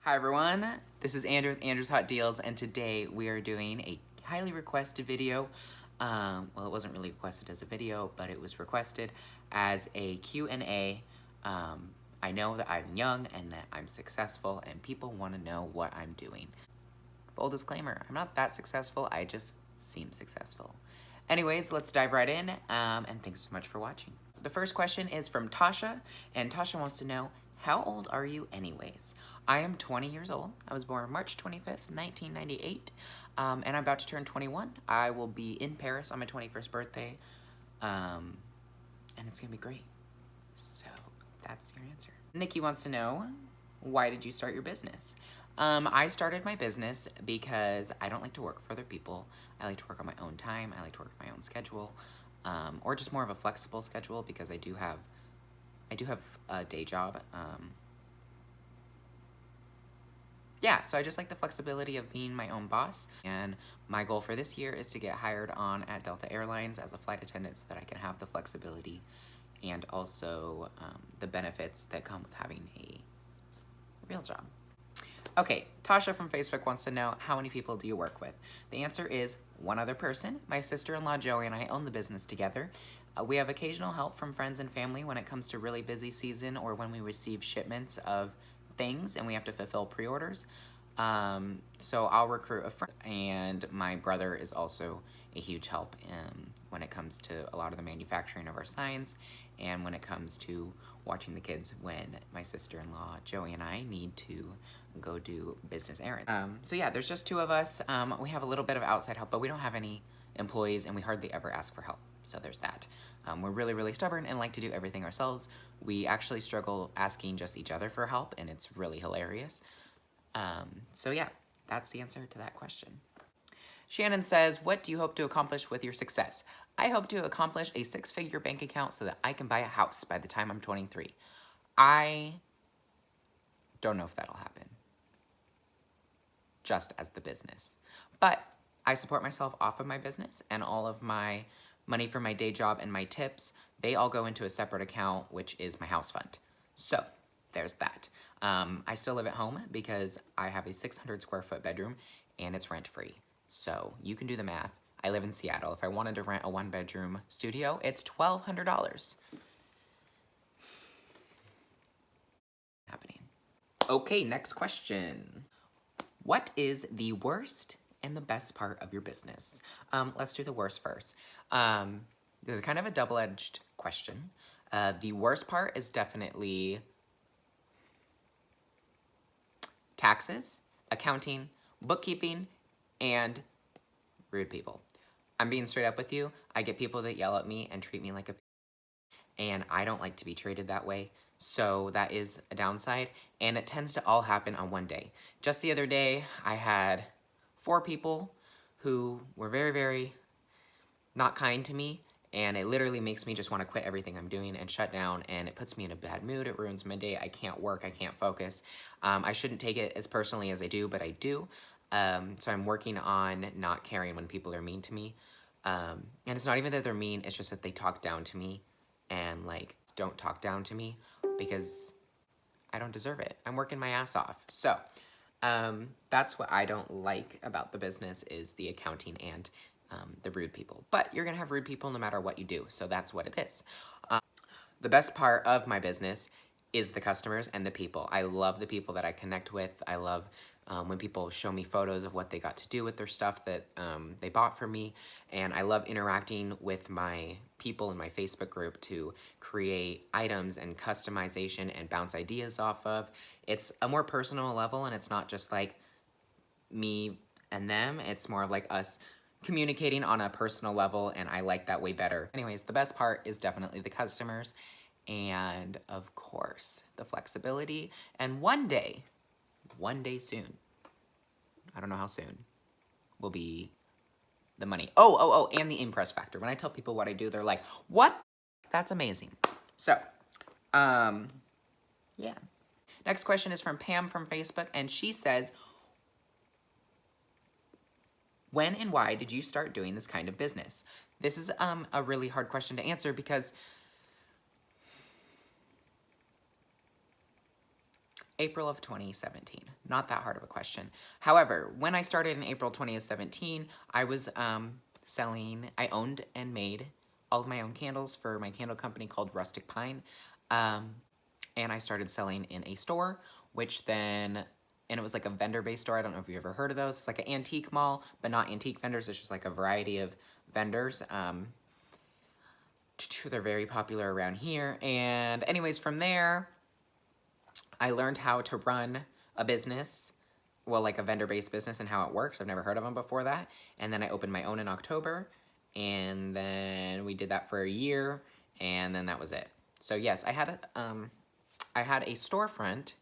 Hi everyone, this is Andrew with Andrew's Hot Deals, and today we are doing a highly requested video. Well, it wasn't really requested as a video, but it was requested as a Q&A. I know that I'm young and that I'm successful, and people want to know what I'm doing. Full disclaimer, I'm not that successful, I just seem successful. Anyways, let's dive right in, and thanks so much for watching. The first question is from Tasha, and Tasha wants to know, how old are you anyways? I am 20 years old. I was born March 25th, 1998, and I'm about to turn 21. I will be in Paris on my 21st birthday, and it's gonna be great. So that's your answer. Nikki wants to know, why did you start your business? I started my business because I don't like to work for other people. I like to work on my own time. I like to work my own schedule, or just more of a flexible schedule because I do have a day job. Yeah, so I just like the flexibility of being my own boss. And my goal for this year is to get hired on at Delta Airlines as a flight attendant so that I can have the flexibility and also the benefits that come with having a real job. Okay, Tasha from Facebook wants to know, how many people do you work with? The answer is one other person. My sister-in-law Joey and I own the business together. We have occasional help from friends and family when it comes to really busy season or when we receive shipments of things and we have to fulfill pre-orders. So I'll recruit a friend, and my brother is also a huge help when it comes to a lot of the manufacturing of our signs and when it comes to watching the kids when my sister-in-law Joey and I need to go do business errands. So yeah, there's just two of us. We have a little bit of outside help, but we don't have any employees and we hardly ever ask for help. So there's that. We're really, really stubborn and like to do everything ourselves. We actually struggle asking just each other for help, and it's really hilarious. So yeah, that's the answer to that question. Shannon says, what do you hope to accomplish with your success? I hope to accomplish a 6-figure bank account so that I can buy a house by the time I'm 23. I don't know if that'll happen, just as the business. But I support myself off of my business, and all of my money for my day job and my tips, they all go into a separate account, which is my house fund. So there's that. I still live at home because I have a 600 square foot bedroom and it's rent free. So you can do the math. I live in Seattle. If I wanted to rent a 1-bedroom studio, it's $1,200. Happening. Okay, next question. What is the worst and the best part of your business? Let's do the worst first. This is kind of a double-edged question. The worst part is definitely taxes, accounting, bookkeeping, and rude people. I'm being straight up with you. I get people that yell at me and treat me like a and I don't like to be treated that way. So that is a downside, and it tends to all happen on one day. Just the other day, I had 4 people who were very, very not kind to me, and it literally makes me just want to quit everything I'm doing and shut down, and it puts me in a bad mood. It ruins my day. I can't work. I can't focus. I shouldn't take it as personally as I do, but I do. So I'm working on not caring when people are mean to me. And it's not even that they're mean. It's just that they talk down to me and, like, don't talk down to me because I don't deserve it. I'm working my ass off. So that's what I don't like about the business is the accounting and the rude people. But you're gonna have rude people no matter what you do, so that's what it is. The best part of my business is the customers and the people. I love the people that I connect with. I love when people show me photos of what they got to do with their stuff that they bought for me. And I love interacting with my people in my Facebook group to create items and customization and bounce ideas off of. It's a more personal level, and it's not just like me and them. It's more of like us communicating on a personal level, and I like that way better. Anyways, the best part is definitely the customers and, of course, the flexibility. And one day soon, I don't know how soon, will be the money. Oh, and the impress factor. When I tell people what I do, they're like, what? That's amazing. So, yeah. Next question is from Pam from Facebook, and she says, when and why did you start doing this kind of business? This is a really hard question to answer because April of 2017. Not that hard of a question. However, when I started in April 2017, I was I owned and made all of my own candles for my candle company called Rustic Pine. Um, and I started selling in a store, which then, and it was like a vendor-based store. I don't know if you ever heard of those. It's like an antique mall, but not antique vendors. It's just like a variety of vendors. They're very popular around here. And anyways, from there, I learned how to run a business, well, like a vendor-based business and how it works. I've never heard of them before that. And then I opened my own in October, and then we did that for a year, and then that was it. So yes, I had a storefront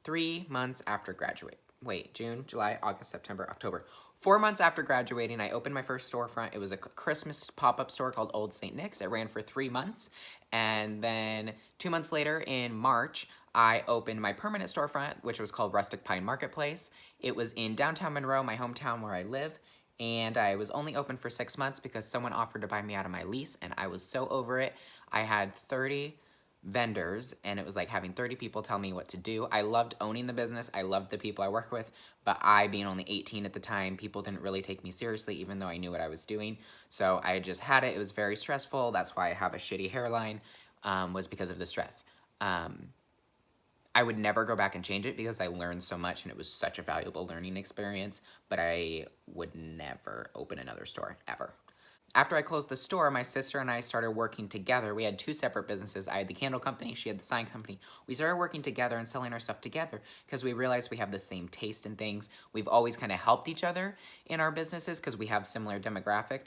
3 months after graduate. Wait, June, July, August, September, October. 4 months after graduating, I opened my first storefront. It was a Christmas pop-up store called Old St. Nick's. It ran for 3 months. And then 2 months later, in March, I opened my permanent storefront, which was called Rustic Pine Marketplace. It was in downtown Monroe, my hometown where I live. And I was only open for 6 months because someone offered to buy me out of my lease, and I was so over it. I had 30 vendors, and it was like having 30 people tell me what to do. I loved owning the business. I loved the people I work with, but I, being only 18 at the time, people didn't really take me seriously, even though I knew what I was doing. So I just had it. It was very stressful. That's why I have a shitty hairline, was because of the stress. I would never go back and change it because I learned so much and it was such a valuable learning experience, but I would never open another store, ever. After I closed the store, my sister and I started working together. We had 2 separate businesses. I had the candle company, she had the sign company. We started working together and selling our stuff together because we realized we have the same taste in things. We've always kind of helped each other in our businesses because we have similar demographic.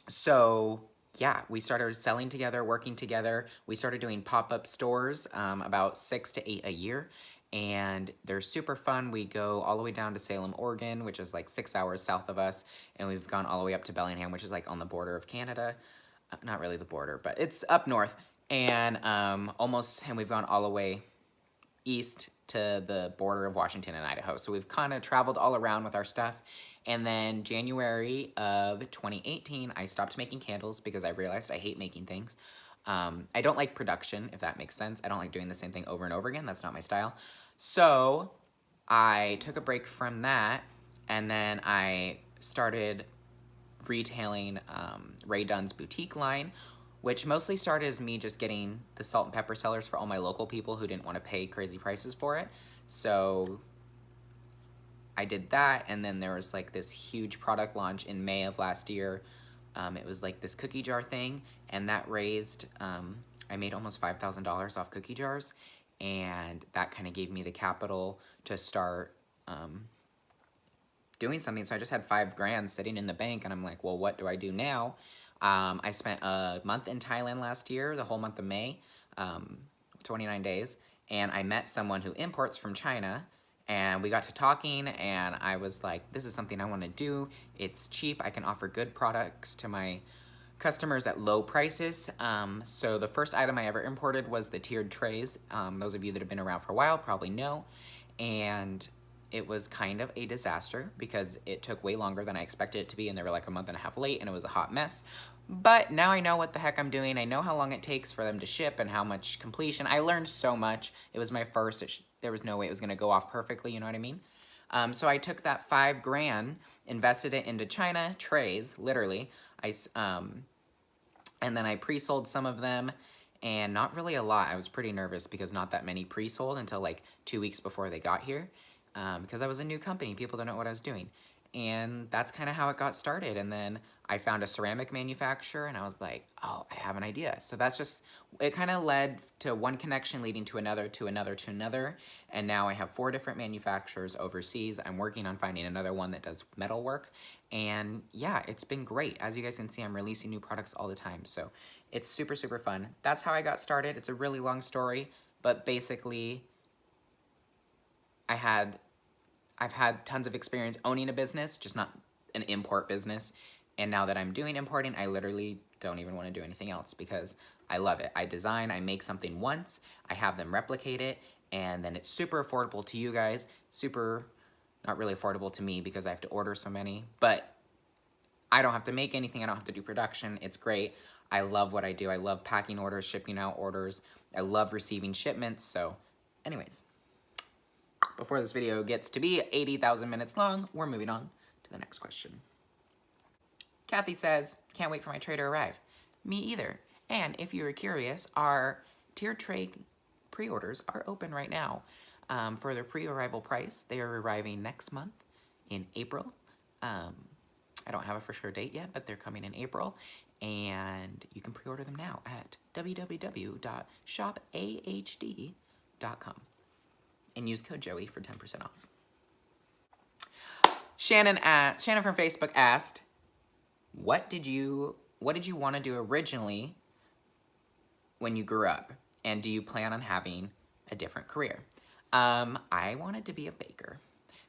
So yeah, we started selling together, working together. We started doing pop-up stores, about 6 to 8 a year. And they're super fun. We go all the way down to Salem, Oregon, which is like 6 hours south of us. And we've gone all the way up to Bellingham, which is like on the border of Canada. Not really the border, but it's up north. And and we've gone all the way east to the border of Washington and Idaho. So we've kind of traveled all around with our stuff. And then January of 2018, I stopped making candles because I realized I hate making things. I don't like production, if that makes sense. I don't like doing the same thing over and over again. That's not my style. So I took a break from that, and then I started retailing Ray Dunn's boutique line, which mostly started as me just getting the salt and pepper sellers for all my local people who didn't want to pay crazy prices for it. So I did that, and then there was like this huge product launch in May of last year. It was like this cookie jar thing, and that raised, I made almost $5,000 off cookie jars, and that kind of gave me the capital to start doing something. So I just had 5 grand sitting in the bank, and I'm like, well, what do I do now? I spent a month in Thailand last year, the whole month of May, 29 days, and I met someone who imports from China, and we got to talking, and I was like, this is something I want to do. It's cheap. I can offer good products to my customers at low prices. So the first item I ever imported was the tiered trays. Those of you that have been around for a while probably know. And it was kind of a disaster because it took way longer than I expected it to be, and they were like a month and a half late, and it was a hot mess. But now I know what the heck I'm doing. I know how long it takes for them to ship and how much completion. I learned so much. It was my first. There was no way it was going to go off perfectly, you know what I mean? So I took that 5 grand, invested it into China trays, literally. And then I pre-sold some of them, and not really a lot. I was pretty nervous because not that many pre-sold until like 2 weeks before they got here, because I was a new company. People don't know what I was doing. And that's kind of how it got started. And then I found a ceramic manufacturer, and I was like, oh, I have an idea. So that's just, it kind of led to one connection leading to another, to another, to another. And now I have 4 different manufacturers overseas. I'm working on finding another one that does metal work. And yeah, it's been great. As you guys can see, I'm releasing new products all the time. So it's super, super fun. That's how I got started. It's a really long story, but basically I've had tons of experience owning a business, just not an import business. And now that I'm doing importing, I literally don't even want to do anything else because I love it. I design, I make something once, I have them replicate it, and then it's super affordable to you guys. Super, not really affordable to me because I have to order so many, but I don't have to make anything. I don't have to do production. It's great. I love what I do. I love packing orders, shipping out orders. I love receiving shipments. So anyways, before before this video gets to be 80,000 minutes long, we're moving on to the next question. Kathy says, can't wait for my tray to arrive. Me either. And if you were curious, our tiered tray pre-orders are open right now. For their pre-arrival price, they are arriving next month in April. I don't have a for sure date yet, but they're coming in April. And you can pre-order them now at www.shopahd.com and use code Joey for 10% off. Shannon from Facebook asked, what did you want to do originally when you grew up? And do you plan on having a different career? I wanted to be a baker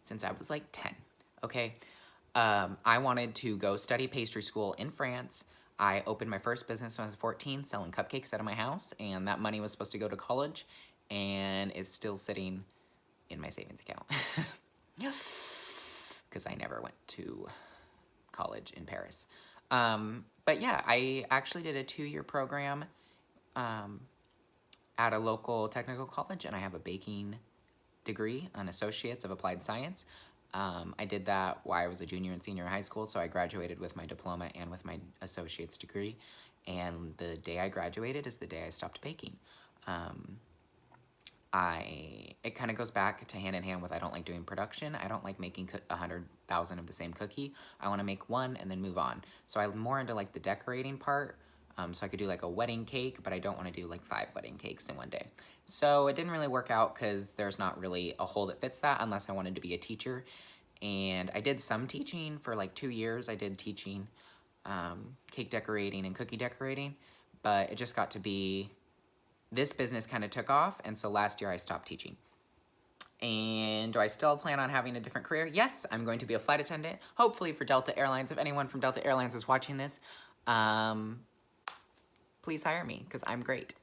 since I was like 10, okay? I wanted to go study pastry school in France. I opened my first business when I was 14, selling cupcakes out of my house, and that money was supposed to go to college, and it's still sitting in my savings account. Because I never went to college in Paris. But yeah, I actually did a 2-year program at a local technical college, and I have a baking degree, an Associates of Applied Science. I did that while I was a junior and senior in high school, so I graduated with my diploma and with my associate's degree. And the day I graduated is the day I stopped baking. It kind of goes back to hand in hand with I don't like doing production. I don't like making 100,000 of the same cookie. I want to make one and then move on. So I'm more into like the decorating part. So I could do like a wedding cake, but I don't want to do like 5 wedding cakes in one day. So it didn't really work out because there's not really a hole that fits that unless I wanted to be a teacher. And I did some teaching for like 2 years. I did teaching cake decorating and cookie decorating, but it just got to be, this business kind of took off, and so last year I stopped teaching. And do I still plan on having a different career? Yes, I'm going to be a flight attendant, hopefully for Delta Airlines. If anyone from Delta Airlines is watching this, please hire me, because I'm great.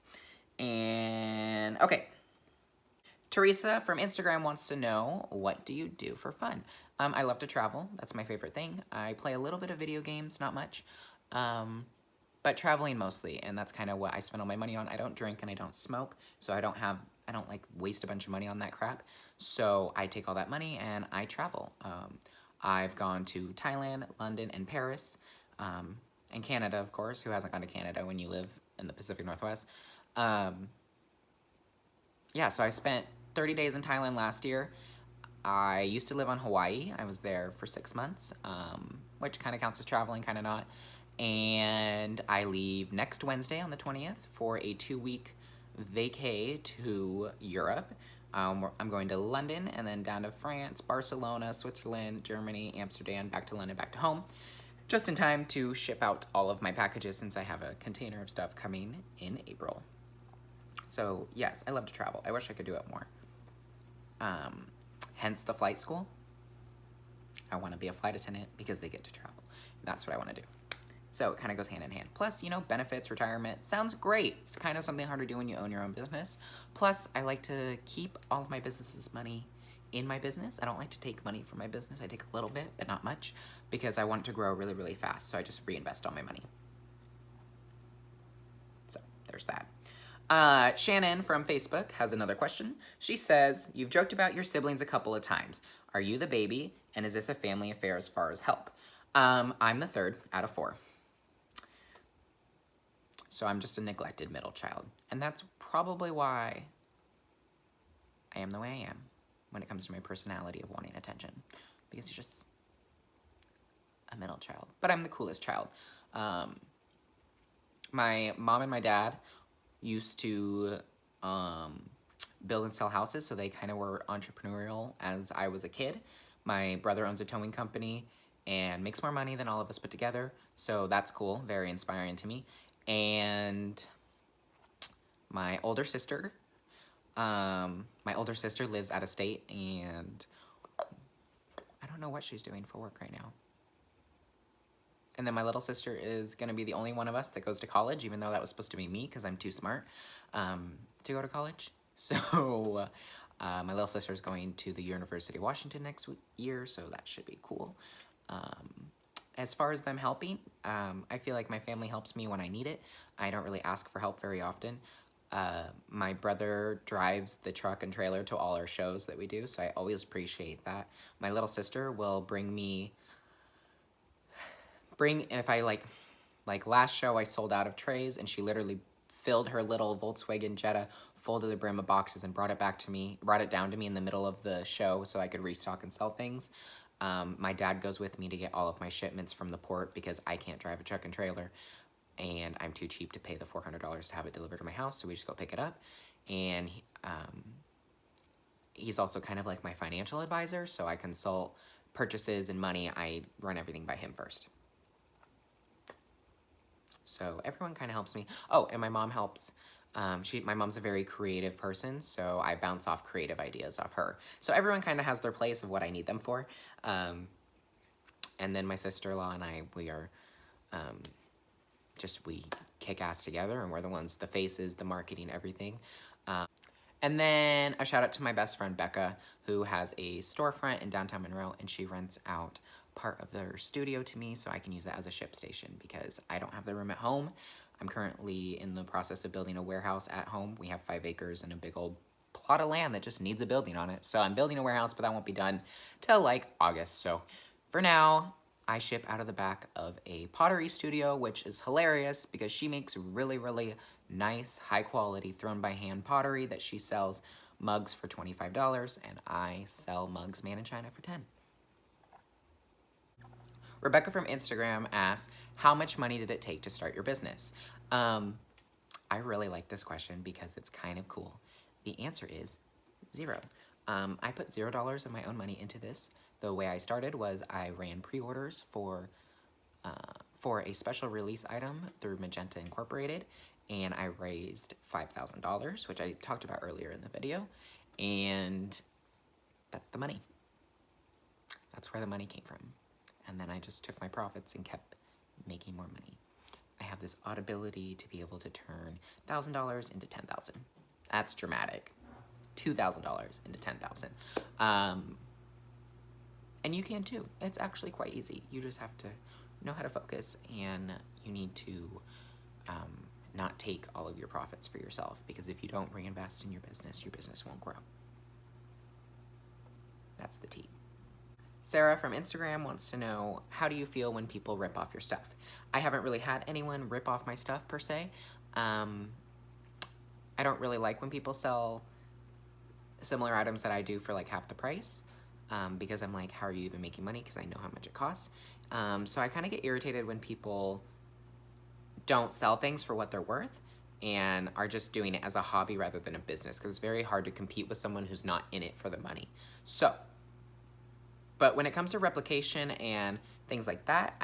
And, okay. Teresa from Instagram wants to know, what do you do for fun? I love to travel. That's my favorite thing. I play a little bit of video games, not much. But traveling mostly, and that's kind of what I spend all my money on. I don't drink and I don't smoke, so I don't like waste a bunch of money on that crap. So I take all that money and I travel. I've gone to Thailand, London, and Paris, and Canada, of course. Who hasn't gone to Canada when you live in the Pacific Northwest? Yeah, so I spent 30 days in Thailand last year. I used to live on Hawaii. I was there for 6 months, which kind of counts as traveling, kind of not. And I leave next Wednesday on the 20th for a 2-week vacay to Europe. I'm going to London and then down to France, Barcelona, Switzerland, Germany, Amsterdam, back to London, back to home. Just in time to ship out all of my packages since I have a container of stuff coming in April. So yes, I love to travel. I wish I could do it more. Hence the flight school. I want to be a flight attendant because they get to travel. That's what I want to do. So it kind of goes hand in hand. Plus, you know, benefits, retirement, sounds great. It's kind of something hard to do when you own your own business. Plus, I like to keep all of my business's money in my business. I don't like to take money from my business. I take a little bit, but not much, because I want it to grow really, really fast. So I just reinvest all my money. So there's that. Shannon from Facebook has another question. She says, you've joked about your siblings a couple of times. Are you the baby? And is this a family affair as far as help? I'm the 3rd out of 4. So I'm just a neglected middle child. And that's probably why I am the way I am when it comes to my personality of wanting attention. Because you're just a middle child. But I'm the coolest child. My mom and my dad used to build and sell houses, so they kind of were entrepreneurial as I was a kid. My brother owns a towing company and makes more money than all of us put together, so that's cool, very inspiring to me. And my older sister lives out of state, and I don't know what she's doing for work right now. And then my little sister is going to be the only one of us that goes to college, even though that was supposed to be me because I'm too smart to go to college. So my little sister is going to the University of Washington next year, so that should be cool. As far as them helping, I feel like my family helps me when I need it. I don't really ask for help very often. My brother drives the truck and trailer to all our shows that we do, so I always appreciate that. My little sister will if I like last show I sold out of trays, and she literally filled her little Volkswagen Jetta full to the brim of boxes and brought it down to me in the middle of the show so I could restock and sell things. My dad goes with me to get all of my shipments from the port because I can't drive a truck and trailer, and I'm too cheap to pay the $400 to have it delivered to my house, so we just go pick it up. And he's also kind of like my financial advisor, so I consult purchases and money. I run everything by him first. So everyone kind of helps me. Oh, and my mom helps. My mom's a very creative person, so I bounce off creative ideas off her. So everyone kind of has their place of what I need them for. And then my sister-in-law and I, we kick ass together, and we're the faces, the marketing, everything. And then a shout out to my best friend Becca, who has a storefront in downtown Monroe, and she rents out part of their studio to me so I can use it as a ship station because I don't have the room at home. I'm currently in the process of building a warehouse at home. We have 5 acres and a big old plot of land that just needs a building on it. So I'm building a warehouse, but that won't be done till like August. So for now, I ship out of the back of a pottery studio, which is hilarious because she makes really, really nice, high quality, thrown by hand pottery that she sells mugs for $25, and I sell mugs made in China for $10. Rebecca from Instagram asks, how much money did it take to start your business? I really like this question because it's kind of cool. The answer is 0. I put $0 of my own money into this. The way I started was I ran pre-orders for a special release item through Magenta Incorporated, and I raised $5,000, which I talked about earlier in the video, and that's the money. That's where the money came from. And then I just took my profits and kept making more money. I have this odd ability to be able to turn $1,000 into $10,000. That's dramatic. $2,000 into $10,000. And you can too. It's actually quite easy. You just have to know how to focus, and you need to not take all of your profits for yourself, because if you don't reinvest in your business won't grow. That's the tea. Sarah from Instagram wants to know, how do you feel when people rip off your stuff? I haven't really had anyone rip off my stuff per se. I don't really like when people sell similar items that I do for like half the price, because I'm like, how are you even making money? Because I know how much it costs. So I kind of get irritated when people don't sell things for what they're worth and are just doing it as a hobby rather than a business, because it's very hard to compete with someone who's not in it for the money. But when it comes to replication and things like that,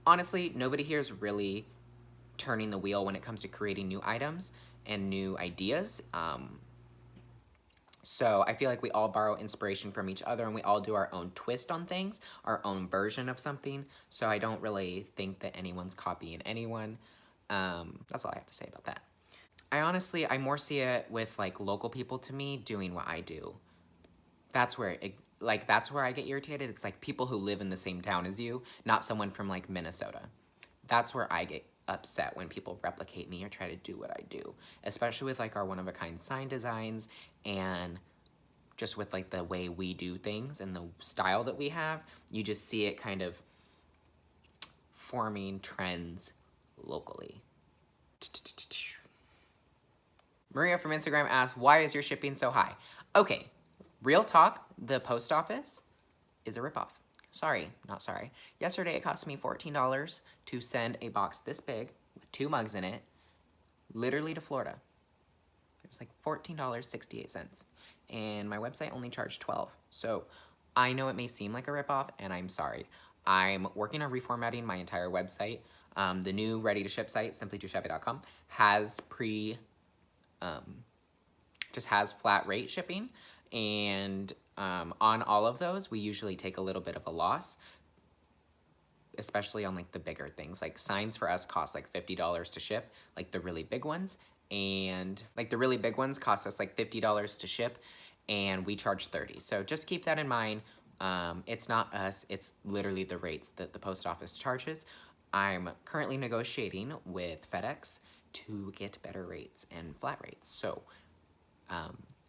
honestly, nobody here is really turning the wheel when it comes to creating new items and new ideas. So I feel like we all borrow inspiration from each other, and we all do our own twist on things, our own version of something. So I don't really think that anyone's copying anyone. That's all I have to say about that. I more see it with like local people to me doing what I do. That's where I get irritated. It's like people who live in the same town as you, not someone from like Minnesota. That's where I get upset when people replicate me or try to do what I do, especially with like our one-of-a-kind sign designs and just with like the way we do things and the style that we have. You just see it kind of forming trends locally. Maria from Instagram asks, why is your shipping so high? Okay, real talk, the post office is a ripoff. Sorry, not sorry. Yesterday it cost me $14 to send a box this big with 2 mugs in it, literally to Florida. It was like $14.68. And my website only charged $12. So I know it may seem like a ripoff, and I'm sorry. I'm working on reformatting my entire website. The new ready-to-ship site, simply2shabby.com, has just has flat rate shipping, and on all of those, we usually take a little bit of a loss, especially on like the bigger things. Like signs for us cost like $50 to ship, like the really big ones, and like the really big ones cost us like $50 to ship, and we charge $30. So just keep that in mind. It's not us, it's literally the rates that the post office charges. I'm currently negotiating with FedEx to get better rates and flat rates. So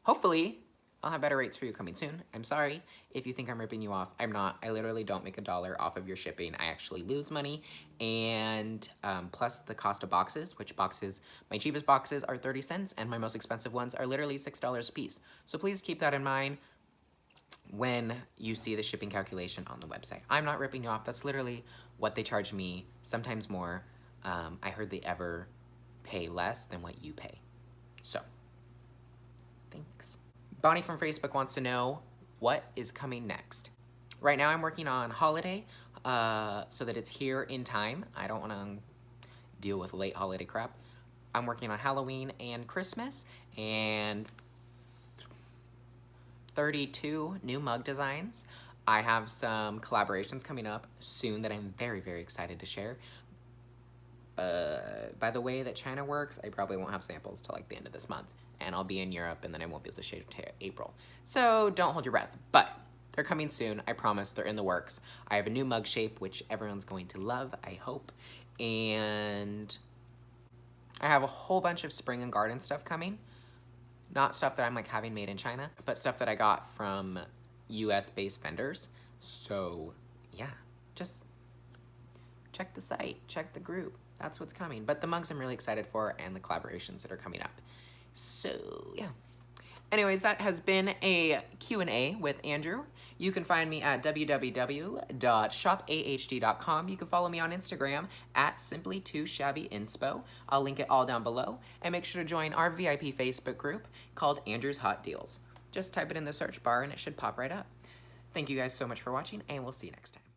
hopefully I'll have better rates for you coming soon. I'm sorry if you think I'm ripping you off. I'm not. I literally don't make $1 off of your shipping. I actually lose money. And plus the cost of boxes, which boxes, my cheapest boxes are 30 cents and my most expensive ones are literally $6 a piece. So please keep that in mind when you see the shipping calculation on the website. I'm not ripping you off. That's literally what they charge me, sometimes more. I heard they ever pay less than what you pay. So, thanks. Bonnie from Facebook wants to know what is coming next. Right now I'm working on holiday so that it's here in time. I don't want to deal with late holiday crap. I'm working on Halloween and Christmas and 32 new mug designs. I have some collaborations coming up soon that I'm very, very excited to share. By the way that China works, I probably won't have samples till like the end of this month. And I'll be in Europe and then I won't be able to share till April. So don't hold your breath. But they're coming soon, I promise. They're in the works. I have a new mug shape, which everyone's going to love, I hope. And I have a whole bunch of spring and garden stuff coming. Not stuff that I'm like having made in China, but stuff that I got from US-based vendors. So yeah, just check the site, check the group. That's what's coming. But the mugs I'm really excited for and the collaborations that are coming up. So yeah. Anyways, that has been a Q&A with Andrew. You can find me at www.shopahd.com. You can follow me on Instagram at simply2shabby.inspo. I'll link it all down below. And make sure to join our VIP Facebook group called Andrew's Hot Deals. Just type it in the search bar and it should pop right up. Thank you guys so much for watching, and we'll see you next time.